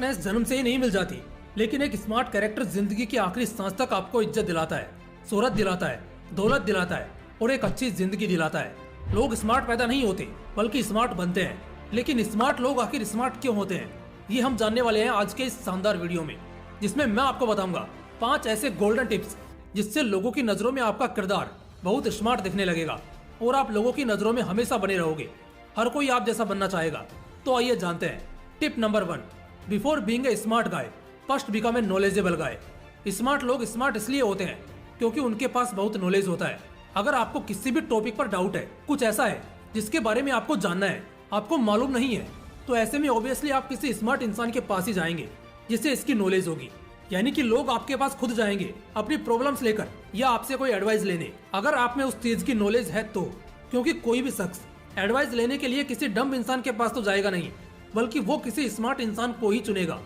Smartness जन्म से ही नहीं मिल जाती, लेकिन एक स्मार्ट कैरेक्टर जिंदगी की आखिरी सांस तक आपको इज्जत दिलाता है, शोहरत दिलाता है, दौलत दिलाता है और एक अच्छी जिंदगी दिलाता है। लोग स्मार्ट पैदा नहीं होते बल्कि स्मार्ट बनते हैं। लेकिन स्मार्ट लोग आखिर स्मार्ट क्यों होते हैं, ये हम जानने वाले हैं आज के इस शानदार वीडियो में, जिसमें मैं आपको बताऊंगा 5 ऐसे गोल्डन टिप्स जिससे लोगों की नजरों में आपका किरदार बहुत स्मार्ट दिखने लगेगा और आप लोगों की नजरों में हमेशा बने रहोगे। हर कोई आप जैसा बनना चाहेगा। तो आइए जानते हैं। Tip number 1, before being a smart guy first become a knowledgeable guy. Smart लोग स्मार्ट इसलिए होते हैं क्योंकि उनके पास बहुत नॉलेज होता है। अगर आपको किसी भी टॉपिक पर डाउट है, कुछ ऐसा है जिसके बारे में आपको जानना है, आपको मालूम नहीं है, तो ऐसे में ऑब्वियसली आप किसी स्मार्ट इंसान के पास ही जाएंगे जिससे इसकी नॉलेज होगी। यानी कि लोग आपके पास खुद जाएंगे अपनी प्रॉब्लम्स लेकर या आपसे कोई एडवाइस लेने, अगर आप में उस चीज की नॉलेज है तो। क्योंकि कोई भी शख्स एडवाइस लेने के लिए किसी डम्ब इंसान के पास तो जाएगा नहीं, बल्कि वो किसी स्मार्ट इंसान को ही चुनेगा।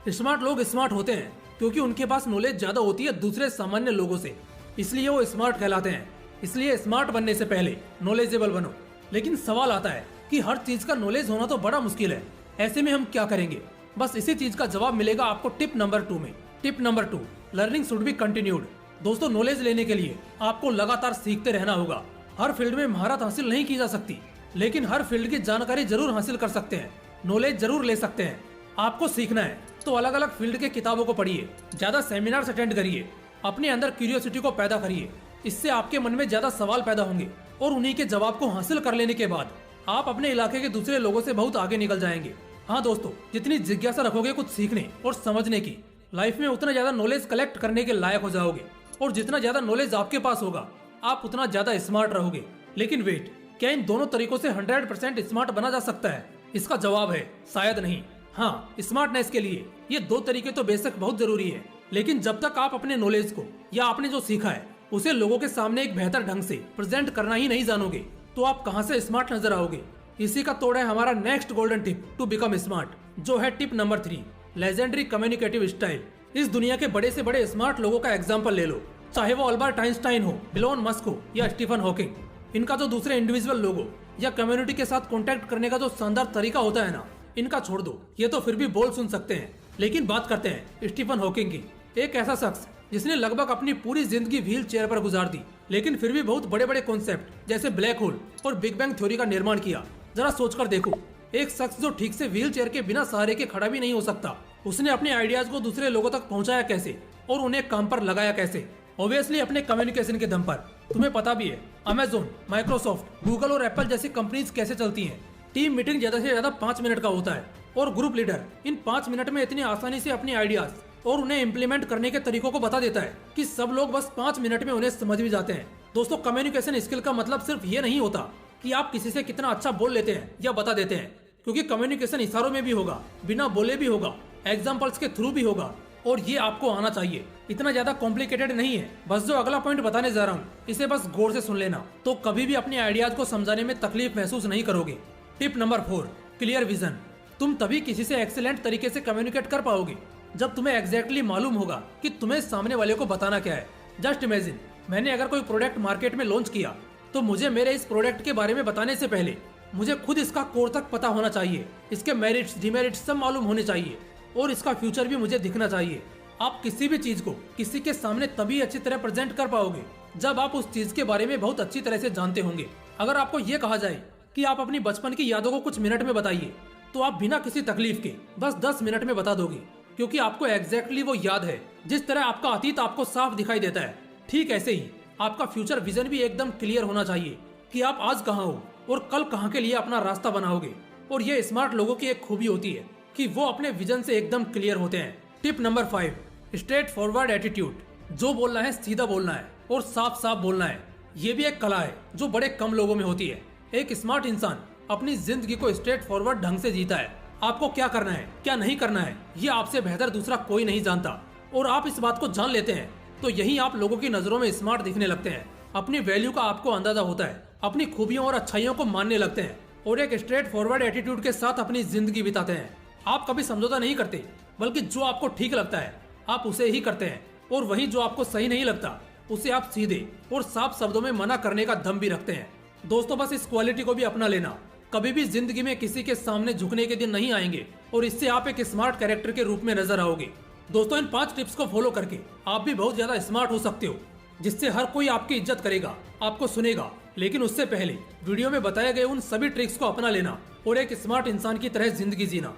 स्मार्ट लोग स्मार्ट होते हैं क्योंकि उनके पास नॉलेज ज्यादा होती है दूसरे सामान्य लोगों से, इसलिए वो स्मार्ट कहलाते हैं। इसलिए स्मार्ट बनने से पहले नॉलेजेबल बनो। लेकिन सवाल आता है कि हर चीज का नॉलेज होना तो बड़ा मुश्किल है, ऐसे में हम क्या करेंगे? बस इसी चीज का जवाब मिलेगा आपको टिप नंबर 2 में। Tip number 2, learning should be continued. दोस्तों, नॉलेज लेने के लिए आपको लगातार सीखते रहना होगा। हर फील्ड में महारत हासिल नहीं की जा सकती, लेकिन हर फील्ड की जानकारी जरूर हासिल कर सकते हैं, नॉलेज जरूर ले सकते हैं। आपको सीखना है तो अलग अलग फील्ड के किताबों को पढ़िए, ज्यादा सेमिनार्स अटेंड करिए, अपने अंदर क्यूरियोसिटी को पैदा करिए। इससे आपके मन में ज्यादा सवाल पैदा होंगे और उन्हीं के जवाब को हासिल कर लेने के बाद आप अपने इलाके के दूसरे लोगों से बहुत आगे निकल जाएंगे। हाँ दोस्तों, जितनी जिज्ञासा रखोगे कुछ सीखने और समझने की, लाइफ में उतना ज्यादा नॉलेज कलेक्ट करने के लायक हो जाओगे। और जितना ज्यादा नॉलेज आपके पास होगा, आप उतना ज्यादा स्मार्ट रहोगे। लेकिन वेट, क्या इन दोनों तरीकों से 100% स्मार्ट बना जा सकता है? इसका जवाब है शायद नहीं। हाँ, स्मार्टनेस के लिए ये 2 तरीके तो बेशक बहुत जरूरी है, लेकिन जब तक आप अपने नॉलेज को या आपने जो सीखा है उसे लोगों के सामने एक बेहतर ढंग से प्रेजेंट करना ही नहीं जानोगे, तो आप कहां से स्मार्ट नजर आओगे? इसी का तोड़ है हमारा next golden tip to become smart, जो है tip number 3, legendary communicative style. इस दुनिया के बड़े से बड़े स्मार्ट लोगों का एग्जाम्पल ले लो, चाहे वो अल्बर्ट आइंस्टाइन हो, इलोन मस्क हो या स्टीफन हॉकिंग। इनका जो दूसरे इंडिविजुअल लोगों या कम्युनिटी के साथ कॉन्टेक्ट करने का जो शानदार तरीका होता है ना, इनका छोड़ दो, ये तो फिर भी बोल सुन सकते हैं। लेकिन बात करते हैं स्टीफन हॉकिंग की, एक ऐसा शख्स जिसने लगभग अपनी पूरी जिंदगी व्हील चेयर पर गुजार दी, लेकिन फिर भी बहुत बड़े बड़े कॉन्सेप्ट जैसे ब्लैक होल और बिग बैंग थ्योरी का निर्माण किया। जरा सोचकर देखो, एक शख्स जो ठीक से व्हील चेयर के बिना सहारे के खड़ा भी नहीं हो सकता, उसने अपने आइडियाज को दूसरे लोगों तक पहुंचाया कैसे और उन्हें काम पर लगाया कैसे? ऑब्वियसली अपने कम्युनिकेशन के दम पर। तुम्हें पता भी है अमेजोन, माइक्रोसॉफ्ट, गूगल और एप्पल जैसी कंपनीज कैसे चलती हैं। टीम मीटिंग ज्यादा से ज्यादा 5 मिनट का होता है और ग्रुप लीडर इन 5 मिनट में इतनी आसानी से अपने आइडियाज और उन्हें इम्प्लीमेंट करने के तरीकों को बता देता है कि सब लोग बस 5 मिनट में उन्हें समझ भी जाते हैं। दोस्तों, कम्युनिकेशन स्किल का मतलब सिर्फ ये नहीं होता कि आप किसी से कितना अच्छा बोल लेते हैं या बता देते हैं, क्योंकि कम्युनिकेशन इशारों में भी होगा, बिना बोले भी होगा, एग्जाम्पल्स के थ्रू भी होगा, और ये आपको आना चाहिए। इतना ज्यादा कॉम्प्लिकेटेड नहीं है। बस जो अगला पॉइंट बताने जा रहा हूँ, इसे बस गौर से सुन लेना, तो कभी भी अपने आइडियाज को समझाने में तकलीफ महसूस नहीं करोगे। Tip number 4, clear vision. तुम तभी किसी से एक्सीलेंट तरीके से कम्युनिकेट कर पाओगे जब तुम्हें एग्जैक्टली मालूम होगा कि तुम्हें सामने वाले को बताना क्या है। जस्ट इमेजिन, मैंने अगर कोई प्रोडक्ट मार्केट में लॉन्च किया, तो मुझे मेरे इस प्रोडक्ट के बारे में बताने से पहले मुझे खुद इसका कोर तक पता होना चाहिए, इसके मेरिट्स डिमेरिट्स सब मालूम होने चाहिए और इसका फ्यूचर भी मुझे दिखना चाहिए। आप किसी भी चीज को किसी के सामने तभी अच्छी तरह प्रेजेंट कर पाओगे जब आप उस चीज के बारे में बहुत अच्छी तरह से जानते होंगे। अगर आपको ये कहा जाए कि आप अपनी बचपन की यादों को कुछ मिनट में बताइए, तो आप बिना किसी तकलीफ के बस 10 मिनट में बता दोगे, क्योंकि आपको एग्जैक्टली वो याद है। जिस तरह आपका अतीत आपको साफ दिखाई देता है, ठीक ऐसे ही आपका फ्यूचर विजन भी एकदम क्लियर होना चाहिए कि आप आज कहाँ हो और कल कहाँ के लिए अपना रास्ता बनाओगे। और ये स्मार्ट लोगों की एक खूबी होती है कि वो अपने विजन से एकदम क्लियर होते हैं। Tip number 5, straight forward attitude. जो बोलना है सीधा बोलना है और साफ साफ बोलना है। ये भी एक कला है जो बड़े कम लोगों में होती है। एक स्मार्ट इंसान अपनी जिंदगी को स्ट्रेट फॉरवर्ड ढंग से जीता है। आपको क्या करना है, क्या नहीं करना है, ये आपसे बेहतर दूसरा कोई नहीं जानता। और आप इस बात को जान लेते हैं तो यही आप लोगों की नजरों में स्मार्ट दिखने लगते हैं। अपनी वैल्यू का आपको अंदाजा होता है, अपनी खूबियों और अच्छाइयों को मानने लगते हैं और एक स्ट्रेट फॉरवर्ड एटीट्यूड के साथ अपनी जिंदगी बिताते हैं। आप कभी समझौता नहीं करते, बल्कि जो आपको ठीक लगता है आप उसे ही करते हैं, और वही जो आपको सही नहीं लगता उसे आप सीधे और साफ शब्दों में मना करने का दम भी रखते हैं। दोस्तों, बस इस क्वालिटी को भी अपना लेना। कभी भी जिंदगी में किसी के सामने झुकने के दिन नहीं आएंगे और इससे आप एक स्मार्ट कैरेक्टर के रूप में नजर आओगे। दोस्तों, इन 5 टिप्स को फॉलो करके आप भी बहुत ज्यादा स्मार्ट हो सकते हो, जिससे हर कोई आपकी इज्जत करेगा, आपको सुनेगा। लेकिन उससे पहले वीडियो में बताए गए उन सभी ट्रिक्स को अपना लेना और एक स्मार्ट इंसान की तरह जिंदगी जीना।